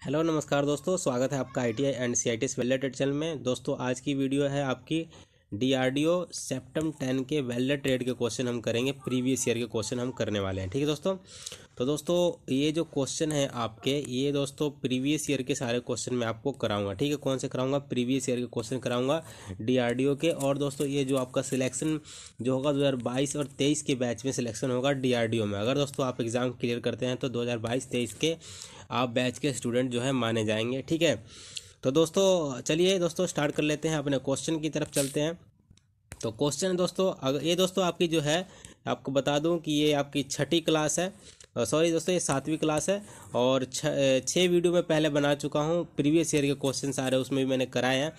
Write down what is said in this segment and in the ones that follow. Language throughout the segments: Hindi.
हेलो नमस्कार दोस्तों, स्वागत है आपका ITI and CITS welded channel में। दोस्तों आज की वीडियो है आपकी डीआरडीओ सेप्टेम 10 के वेल्डेड ट्रेड के क्वेश्चन हम करेंगे। प्रीवियस ईयर के क्वेश्चन हम करने वाले हैं, ठीक है दोस्तों। तो दोस्तों ये जो क्वेश्चन है आपके, ये दोस्तों प्रीवियस ईयर के सारे क्वेश्चन मैं आपको कराऊंगा, ठीक है। कौन से कराऊंगा? प्रीवियस ईयर के क्वेश्चन कराऊंगा डीआरडीओ के। और दोस्तों ये जो आपका सिलेक्शन जो होगा 2022 और 23 के बैच में सिलेक्शन होगा डीआरडीओ में। अगर दोस्तों आप एग्ज़ाम क्लियर करते हैं तो 2022-23 के आप बैच के स्टूडेंट जो है माने जाएंगे, ठीक है। तो दोस्तों चलिए दोस्तों स्टार्ट कर लेते हैं, अपने क्वेश्चन की तरफ चलते हैं। तो क्वेश्चन दोस्तों अगर ये दोस्तों आपकी जो है, आपको बता दूं कि ये आपकी छठी क्लास है, सॉरी दोस्तों ये 7वीं क्लास है। और छः वीडियो में पहले बना चुका हूँ, प्रीवियस ईयर के क्वेश्चन सारे उसमें भी मैंने कराए हैं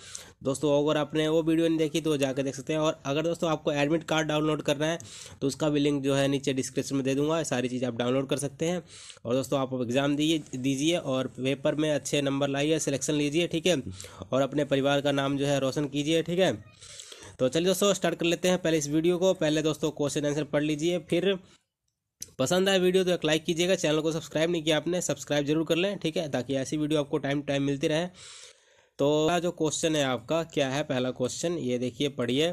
दोस्तों। अगर आपने वो वीडियो नहीं देखी तो जाकर देख सकते हैं। और अगर दोस्तों आपको एडमिट कार्ड डाउनलोड करना है तो उसका भी लिंक जो है नीचे डिस्क्रिप्शन में दे दूंगा, सारी चीज़ आप डाउनलोड कर सकते हैं। और दोस्तों आप एग्ज़ाम दीजिए और पेपर में अच्छे नंबर लाइए, सिलेक्शन लीजिए, ठीक है। और अपने परिवार का नाम जो है रोशन कीजिए, ठीक है। तो चलिए दोस्तों स्टार्ट कर लेते हैं पहले इस वीडियो को। पहले दोस्तों क्वेश्चन आंसर पढ़ लीजिए, फिर पसंद आए वीडियो तो एक लाइक कीजिएगा। चैनल को सब्सक्राइब नहीं किया आपने, सब्सक्राइब जरूर कर लें, ठीक है, ताकि ऐसी वीडियो आपको टाइम टाइम मिलती रहे। तो जो क्वेश्चन है आपका क्या है, पहला क्वेश्चन ये देखिए, पढ़िए।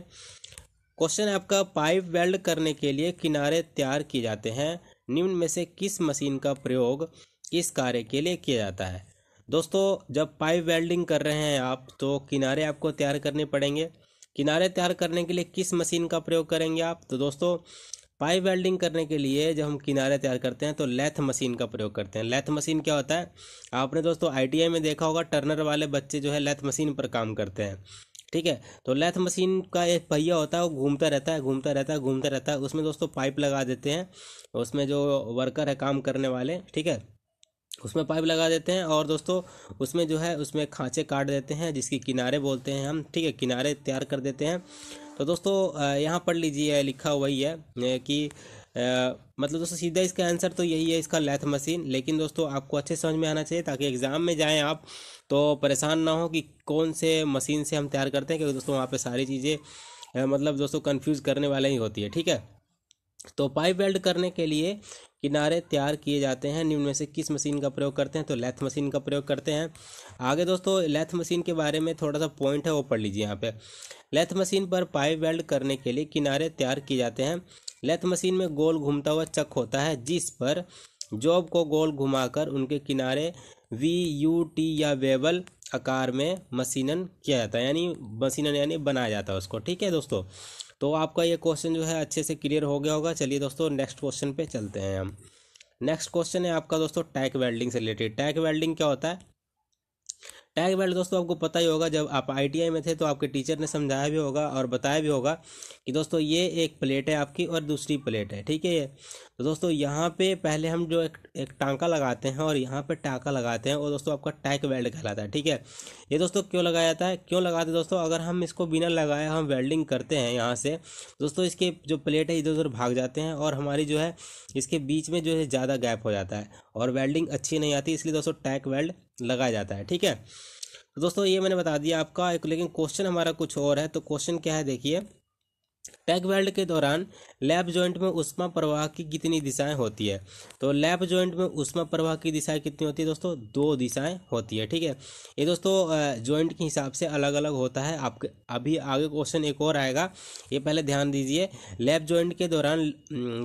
क्वेश्चन है आपका, पाइप वेल्ड करने के लिए किनारे तैयार किए जाते हैं, निम्न में से किस मशीन का प्रयोग इस कार्य के लिए किया जाता है? दोस्तों जब पाइप वेल्डिंग कर रहे हैं आप तो किनारे आपको तैयार करने पड़ेंगे। किनारे तैयार करने के लिए किस मशीन का प्रयोग करेंगे आप? तो दोस्तों पाइप वेल्डिंग करने के लिए जब हम किनारे तैयार करते हैं तो लेथ मशीन का प्रयोग करते हैं। लेथ मशीन क्या होता है? आपने दोस्तों आईटीआई में देखा होगा, टर्नर वाले बच्चे जो है लेथ मशीन पर काम करते हैं, ठीक है। तो लेथ मशीन का एक पहिया होता है, वो घूमता रहता है, घूमता रहता है, घूमता रहता है। उसमें दोस्तों पाइप लगा देते हैं, उसमें जो वर्कर है काम करने वाले, ठीक है, उसमें पाइप लगा देते हैं। और दोस्तों उसमें जो है उसमें खांचे काट देते हैं, जिसकी किनारे बोलते हैं हम, ठीक है, किनारे तैयार कर देते हैं। तो दोस्तों यहाँ पढ़ लीजिए, लिखा हुआ ही है कि मतलब दोस्तों सीधा इसका आंसर तो यही है, इसका लेथ मशीन। लेकिन दोस्तों आपको अच्छे समझ में आना चाहिए ताकि एग्ज़ाम में जाएं आप तो परेशान ना हो कि कौन से मशीन से हम तैयार करते हैं, क्योंकि दोस्तों वहाँ पे सारी चीज़ें मतलब दोस्तों कंफ्यूज करने वाले ही होती है, ठीक है। तो पाइप वेल्ड करने के लिए किनारे तैयार किए जाते हैं, निम्न में से किस मशीन का प्रयोग करते हैं? तो लेथ मशीन का प्रयोग करते हैं। आगे दोस्तों लेथ मशीन के बारे में थोड़ा सा पॉइंट है वो पढ़ लीजिए यहाँ पे। लेथ मशीन पर पाइप वेल्ड करने के लिए किनारे तैयार किए जाते हैं। लेथ मशीन में गोल घूमता हुआ चक होता है, जिस पर जॉब को गोल घुमाकर उनके किनारे VUT या वेबल आकार में मशीनन किया जाता है, यानी मशीनन यानी बनाया जाता है उसको, ठीक है दोस्तों। तो आपका ये क्वेश्चन जो है अच्छे से क्लियर हो गया होगा। चलिए दोस्तों नेक्स्ट क्वेश्चन पे चलते हैं हम। नेक्स्ट क्वेश्चन है आपका दोस्तों टैग वेल्डिंग से रिलेटेड। टैग वेल्डिंग क्या होता है? टैग वेल्ड दोस्तों आपको पता ही होगा, जब आप आईटीआई में थे तो आपके टीचर ने समझाया भी होगा और बताया भी होगा कि दोस्तों ये एक प्लेट है आपकी और दूसरी प्लेट है, ठीक है। ये तो दोस्तों यहाँ पे पहले हम जो एक टांका लगाते हैं और यहाँ पे टांका लगाते हैं, और दोस्तों आपका टैग वेल्ड कहलाता है, ठीक है। ये दोस्तों क्यों लगाया जाता है, क्यों लगाते हैं दोस्तों? अगर हम इसको बिना लगाए हम वेल्डिंग करते हैं यहाँ से, दोस्तों इसके जो प्लेट है इधर उधर भाग जाते हैं और हमारी जो है इसके बीच में जो है ज़्यादा गैप हो जाता है और वेल्डिंग अच्छी नहीं आती, इसलिए दोस्तों टैग वेल्ड लगाया जाता है, ठीक है। तो दोस्तों ये मैंने बता दिया आपका एक, लेकिन क्वेश्चन हमारा कुछ और है। तो क्वेश्चन क्या है देखिए, टैग वेल्ड के दौरान लैप जॉइंट में ऊष्मा प्रवाह की कितनी दिशाएं होती है? तो लैप जॉइंट में ऊष्मा प्रवाह की दिशाएं कितनी होती है दोस्तों? 2 दिशाएं होती है, ठीक है। ये दोस्तों जॉइंट के हिसाब से अलग अलग होता है। आपके अभी आगे क्वेश्चन एक और आएगा, ये पहले ध्यान दीजिए। लैप जॉइंट के दौरान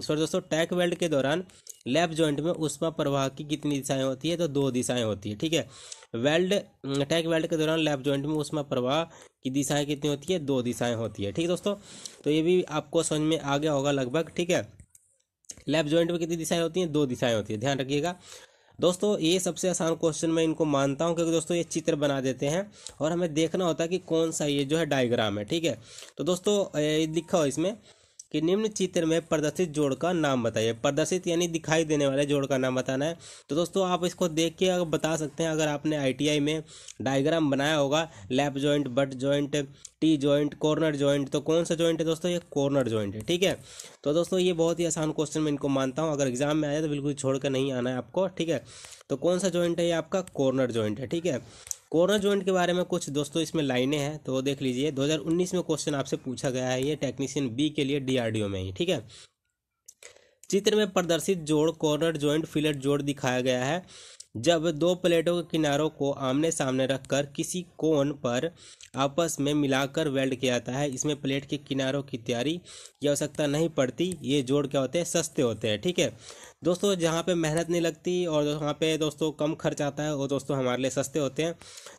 सॉरी दोस्तों टैग वेल्ड के दौरान लैप जॉइंट में ऊष्मा प्रवाह की कितनी दिशाएं होती है? तो 2 दिशाएं होती है, ठीक है। टैग वेल्ड के दौरान लैप जॉइंट में ऊष्मा प्रवाह की दिशाएं कितनी होती है? 2 दिशाएं होती है, ठीक है दोस्तों। तो ये भी आपको समझ में आ गया होगा लगभग, ठीक है। लैप जॉइंट में कितनी दिशाएं होती हैं? 2 दिशाएं होती है, ध्यान रखिएगा दोस्तों। ये सबसे आसान क्वेश्चन मैं इनको मानता हूं, क्योंकि दोस्तों ये चित्र बना देते हैं और हमें देखना होता है कि कौन सा ये जो है डायग्राम है, ठीक है। तो दोस्तों ये लिखा हो इसमें कि निम्न चित्र में प्रदर्शित जोड़ का नाम बताइए। प्रदर्शित यानी दिखाई देने वाले जोड़ का नाम बताना है। तो दोस्तों आप इसको देख के अगर बता सकते हैं, अगर आपने आईटीआई में डायग्राम बनाया होगा, lap joint, butt joint, T joint, corner joint, तो कौन सा जॉइंट है दोस्तों? ये कॉर्नर जॉइंट है, ठीक है। तो दोस्तों ये बहुत ही आसान क्वेश्चन मैं इनको मानता हूँ, अगर एग्जाम में आया तो बिल्कुल छोड़ कर नहीं आना है आपको, ठीक है। तो कौन सा जॉइंट है? ये आपका कॉर्नर जॉइंट है, ठीक है। कॉर्नर जॉइंट के बारे में कुछ दोस्तों इसमें लाइनें हैं, तो देख लीजिए। 2019 में क्वेश्चन आपसे पूछा गया है, ये टेक्नीशियन बी के लिए डीआरडीओ में ही, ठीक है। चित्र में प्रदर्शित जोड़ कॉर्नर जॉइंट फिलेट जोड़ दिखाया गया है। जब दो प्लेटों के किनारों को आमने सामने रखकर किसी कोण पर आपस में मिलाकर वेल्ड किया जाता है, इसमें प्लेट के किनारों की तैयारी की आवश्यकता नहीं पड़ती। ये जोड़ क्या होते हैं, सस्ते होते हैं। ठीक है दोस्तों, जहाँ पे मेहनत नहीं लगती और वहाँ पे दोस्तों कम खर्च आता है, वो दोस्तों हमारे लिए सस्ते होते हैं।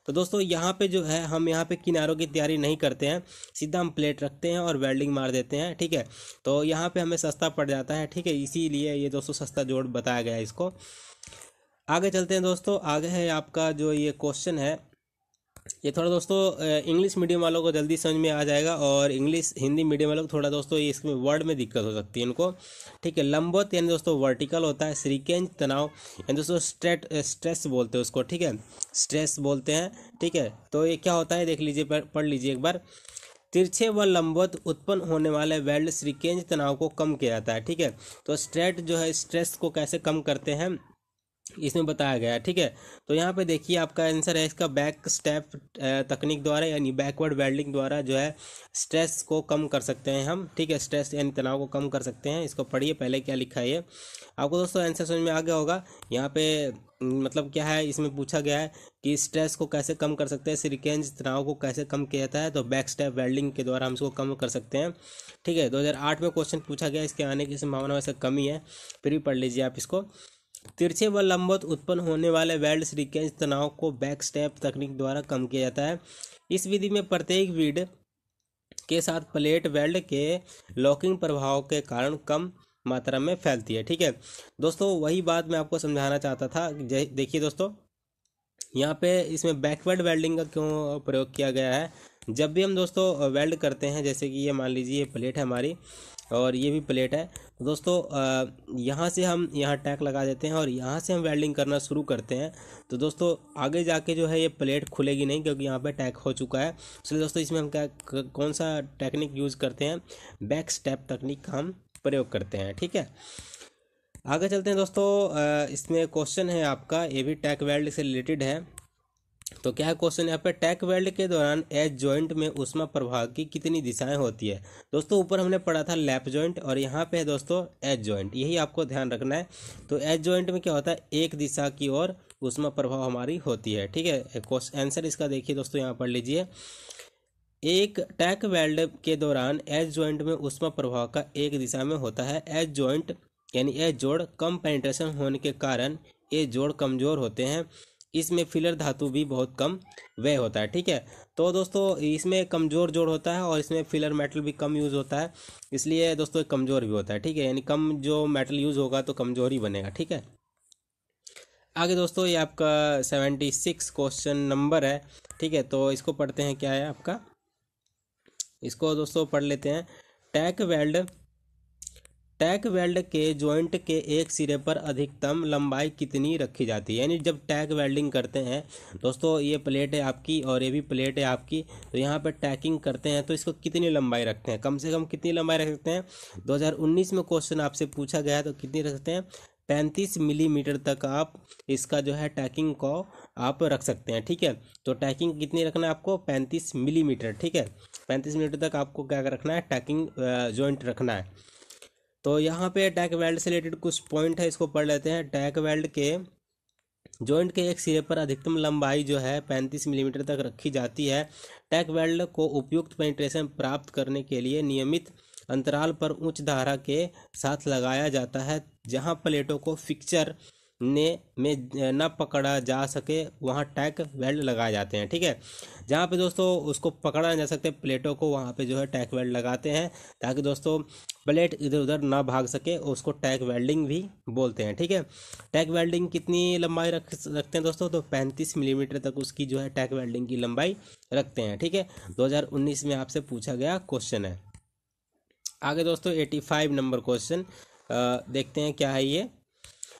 तो दोस्तों यहाँ पे जो है हम यहाँ पे किनारों की तैयारी नहीं करते हैं, सीधा हम प्लेट रखते हैं और वेल्डिंग मार देते हैं। ठीक है, तो यहाँ पे हमें सस्ता पड़ जाता है। ठीक है, इसीलिए ये दोस्तों सस्ता जोड़ बताया गया है इसको। आगे चलते हैं दोस्तों। आगे है आपका जो ये क्वेश्चन है, ये थोड़ा दोस्तों इंग्लिश मीडियम वालों को जल्दी समझ में आ जाएगा और इंग्लिश हिंदी मीडियम वालों को थोड़ा दोस्तों ये इसमें वर्ड में दिक्कत हो सकती है इनको। ठीक है, लंबवत यानी दोस्तों वर्टिकल होता है, श्रीकेंज तनाव यानी दोस्तों स्ट्रेस बोलते हैं उसको। ठीक है, स्ट्रेस बोलते हैं। ठीक है, तो ये क्या होता है देख लीजिए, पढ़ लीजिए एक बार। तिरछे व लंबवत उत्पन्न होने वाले वेल्ड श्रीकेंज तनाव को कम किया जाता है। ठीक है, तो स्ट्रेट जो है स्ट्रेस को कैसे कम करते हैं इसमें बताया गया है। ठीक है, तो यहाँ पे देखिए आपका आंसर है इसका बैक स्टेप तकनीक द्वारा यानी बैकवर्ड वेल्डिंग द्वारा जो है स्ट्रेस को कम कर सकते हैं हम। ठीक है, स्ट्रेस यानी तनाव को कम कर सकते हैं। इसको पढ़िए पहले क्या लिखा है ये, आपको दोस्तों आंसर समझ में आ गया होगा। यहाँ पे मतलब क्या है, इसमें पूछा गया है कि स्ट्रेस को कैसे कम कर सकते हैं, श्रीकेंज तनाव को कैसे कम किया जाता है, तो बैक स्टेप वेल्डिंग के द्वारा हम इसको कम कर सकते हैं। ठीक है, 2008 में क्वेश्चन पूछा गया, इसके आने की संभावना वैसे कम ही है, फिर भी पढ़ लीजिए आप इसको। तिरछे व लंबवत उत्पन्न होने वाले वेल्ड श्रीकेंज तनाव को बैक स्टेप तकनीक द्वारा कम किया जाता है। इस विधि में प्रत्येक वीड के साथ प्लेट वेल्ड के लॉकिंग प्रभाव के कारण कम मात्रा में फैलती है। ठीक है दोस्तों, वही बात मैं आपको समझाना चाहता था। देखिए दोस्तों, यहाँ पे इसमें बैकवर्ड वेल्डिंग का क्यों प्रयोग किया गया है। जब भी हम दोस्तों वेल्ड करते हैं, जैसे कि ये मान लीजिए ये प्लेट है हमारी और ये भी प्लेट है, तो दोस्तों यहाँ से हम यहाँ टैक लगा देते हैं और यहाँ से हम वेल्डिंग करना शुरू करते हैं, तो दोस्तों आगे जाके जो है ये प्लेट खुलेगी नहीं, क्योंकि यहाँ पे टैक हो चुका है। इसलिए दोस्तों इसमें हम क्या कौन सा टेक्निक यूज़ करते हैं, बैक स्टेप तकनीक का हम प्रयोग करते हैं। ठीक है, आगे चलते हैं दोस्तों। इसमें क्वेश्चन है आपका, ये भी टैक वेल्ड से रिलेटेड है। तो क्या है क्वेश्चन यहाँ पे, टैक वेल्ड के दौरान एज जॉइंट में ऊष्मा प्रवाह की कितनी दिशाएं होती है। दोस्तों ऊपर हमने पढ़ा था लैप जॉइंट और यहाँ पे है दोस्तों एज जॉइंट, यही आपको ध्यान रखना है। तो एज जॉइंट में क्या होता है, एक दिशा की ओर ऊष्मा प्रवाह हमारी होती है। ठीक है, आंसर इसका देखिए दोस्तों, यहाँ पढ़ लीजिए। एक टैक वेल्ड के दौरान एज जॉइंट में ऊष्मा प्रवाह का एक दिशा में होता है। एज जॉइंट यानी एज जोड़ कम पेनिट्रेशन होने के कारण ये जोड़ कमजोर होते हैं। इसमें फिलर धातु भी बहुत कम व्यय होता है। ठीक है, तो दोस्तों इसमें कमज़ोर जोड़ होता है और इसमें फिलर मेटल भी कम यूज़ होता है, इसलिए दोस्तों कमज़ोर भी होता है। ठीक है, यानी कम जो मेटल यूज़ होगा तो कमज़ोर ही बनेगा। ठीक है, आगे दोस्तों ये आपका 76 क्वेश्चन नंबर है। ठीक है, तो इसको पढ़ते हैं, क्या है आपका, इसको दोस्तों पढ़ लेते हैं। टैक वेल्ड के जॉइंट के एक सिरे पर अधिकतम लंबाई कितनी रखी जाती है। यानी जब टैक वेल्डिंग करते हैं दोस्तों, ये प्लेट है आपकी और ये भी प्लेट है आपकी, तो यहाँ पर टैकिंग करते हैं तो इसको कितनी लंबाई रखते हैं, कम से कम कितनी लंबाई रख सकते हैं। 2019 में क्वेश्चन आपसे पूछा गया है, तो कितनी रख सकते हैं, 35 मिलीमीटर तक आप इसका जो है टैकिंग को आप रख सकते हैं। ठीक है, तो टैकिंग कितनी रखना है आपको, 35 मिलीमीटर। ठीक है, 35 मिलीमीटर तक आपको क्या रखना है, टैकिंग जॉइंट रखना है। तो यहाँ पे टैक वेल्ड से रिलेटेड कुछ पॉइंट है, इसको पढ़ लेते हैं। टैक वेल्ड के जॉइंट के एक सिरे पर अधिकतम लंबाई जो है 35 मिलीमीटर तक रखी जाती है। टैक वेल्ड को उपयुक्त पेनिट्रेशन प्राप्त करने के लिए नियमित अंतराल पर उच्च धारा के साथ लगाया जाता है। जहां प्लेटों को फिक्सचर में न पकड़ा जा सके वहां टैक वेल्ड लगाए जाते हैं। ठीक है, जहां पे दोस्तों उसको पकड़ा नहीं जा सकते प्लेटों को, वहां पे जो है टैक वेल्ड लगाते हैं, ताकि दोस्तों प्लेट इधर उधर ना भाग सके, उसको टैक वेल्डिंग भी बोलते हैं। ठीक है, टैक वेल्डिंग कितनी लंबाई रखते हैं दोस्तों, तो 35 मिलीमीटर तक उसकी जो है टैक वेल्डिंग की लंबाई रखते हैं। ठीक है, 2019 में आपसे पूछा गया क्वेश्चन है। आगे दोस्तों 85 नंबर क्वेश्चन देखते हैं, क्या है ये,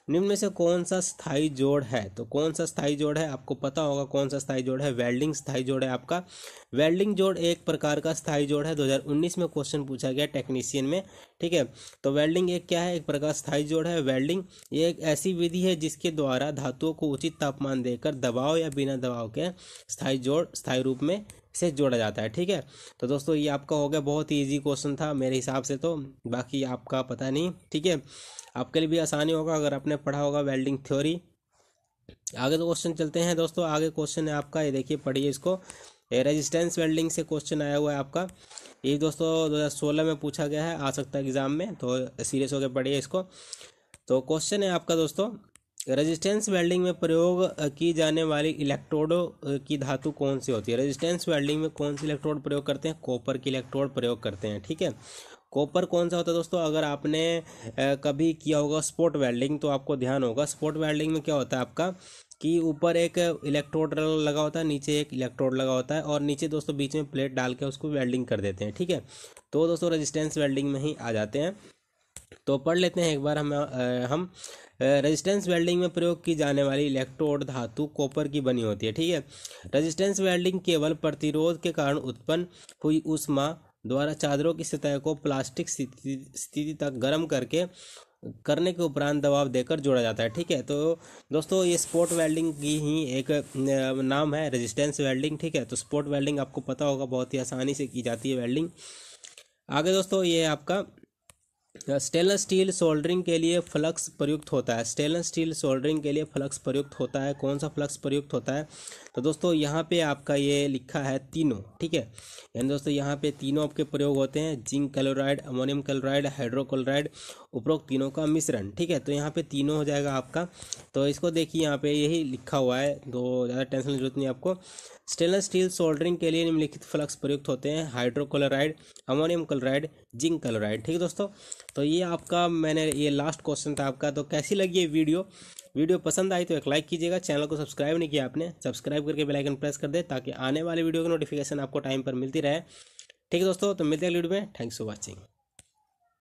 निम्न में से कौन सा स्थायी जोड़ है। तो कौन सा स्थायी जोड़ है, आपको पता होगा कौन सा स्थायी जोड़ है, वेल्डिंग स्थायी जोड़ है आपका। वेल्डिंग जोड़ एक प्रकार का स्थायी जोड़ है, 2019 में क्वेश्चन पूछा गया टेक्नीशियन में। ठीक है, तो वेल्डिंग एक क्या है, एक प्रकार स्थायी जोड़ है। वेल्डिंग ये एक ऐसी विधि है जिसके द्वारा धातुओं को उचित तापमान देकर दबाव या बिना दबाव के स्थायी रूप में से जोड़ा जाता है। ठीक है, तो दोस्तों ये आपका हो गया, बहुत ही ईजी क्वेश्चन था मेरे हिसाब से, तो बाकी आपका पता नहीं। ठीक है, आपके लिए भी आसानी होगा अगर आपने पढ़ा होगा वेल्डिंग थ्योरी। आगे तो क्वेश्चन चलते हैं दोस्तों। आगे क्वेश्चन है आपका, ये देखिए पढ़िए इसको। रेजिस्टेंस वेल्डिंग से क्वेश्चन आया हुआ है आपका। ये दोस्तों 2016 में पूछा गया है, आ सकता है एग्जाम में, तो सीरियस होकर पढ़िए इसको। तो क्वेश्चन है आपका दोस्तों, रेजिस्टेंस वेल्डिंग में प्रयोग की जाने वाली इलेक्ट्रोडों की धातु कौन सी होती है। रेजिस्टेंस वेल्डिंग में कौन सी इलेक्ट्रोड प्रयोग करते हैं, कॉपर की इलेक्ट्रोड प्रयोग करते हैं, ठीक है। कॉपर कौन सा होता है दोस्तों, अगर आपने कभी किया होगा स्पॉट वेल्डिंग तो आपको ध्यान होगा। स्पॉट वेल्डिंग में क्या होता है आपका कि ऊपर एक इलेक्ट्रोड लगा होता है, नीचे एक इलेक्ट्रोड लगा होता है, और नीचे दोस्तों बीच में प्लेट डाल के उसको वेल्डिंग कर देते हैं, ठीक है। तो दोस्तों रेजिस्टेंस वेल्डिंग में ही आ जाते हैं। तो पढ़ लेते हैं एक बार हम रेजिस्टेंस वेल्डिंग में प्रयोग की जाने वाली इलेक्ट्रोड धातु कॉपर की बनी होती है, ठीक है। रेजिस्टेंस वेल्डिंग केवल प्रतिरोध के कारण उत्पन्न हुई ऊष्मा द्वारा चादरों की सतह को प्लास्टिक स्थिति तक गर्म करने के उपरांत दबाव देकर जोड़ा जाता है, ठीक है। तो दोस्तों ये स्पॉट वेल्डिंग की ही एक नाम है, रेजिस्टेंस वेल्डिंग, ठीक है। तो स्पॉट वेल्डिंग आपको पता होगा, बहुत ही आसानी से की जाती है वेल्डिंग। आगे दोस्तों ये आपका स्टेनलेस स्टील सोल्डरिंग के लिए फ्लक्स प्रयुक्त होता है। स्टेनलेस स्टील सोल्डरिंग के लिए फ्लक्स प्रयुक्त होता है, कौन सा फ्लक्स प्रयुक्त होता है। तो दोस्तों यहाँ पे आपका ये लिखा है तीनों, ठीक है। यानी दोस्तों यहाँ पे तीनों आपके प्रयोग होते हैं, zinc chloride, ammonium chloride, hydrochloride, उपरोक्त तीनों का मिश्रण, ठीक है। तो यहाँ पे तीनों हो जाएगा आपका। तो इसको देखिए यहाँ पे यही लिखा हुआ है, तो ज़्यादा टेंशन की जरूरत नहीं आपको। स्टेनलेस स्टील सोल्डरिंग के लिए निम्नलिखित फ्लक्स प्रयुक्त होते हैं, hydrochloride, ammonium chloride, zinc chloride, ठीक है दोस्तों। तो ये आपका मैंने ये लास्ट क्वेश्चन था आपका। तो कैसी लगी ये वीडियो पसंद आई तो एक लाइक कीजिएगा। चैनल को सब्सक्राइब नहीं किया आपने, सब्सक्राइब करके बेल आइकन प्रेस कर दे ताकि आने वाले वीडियो की नोटिफिकेशन आपको टाइम पर मिलती रहे, ठीक है दोस्तों। तो मिलते हैं वीडियो में, थैंक्स फॉर वॉचिंग।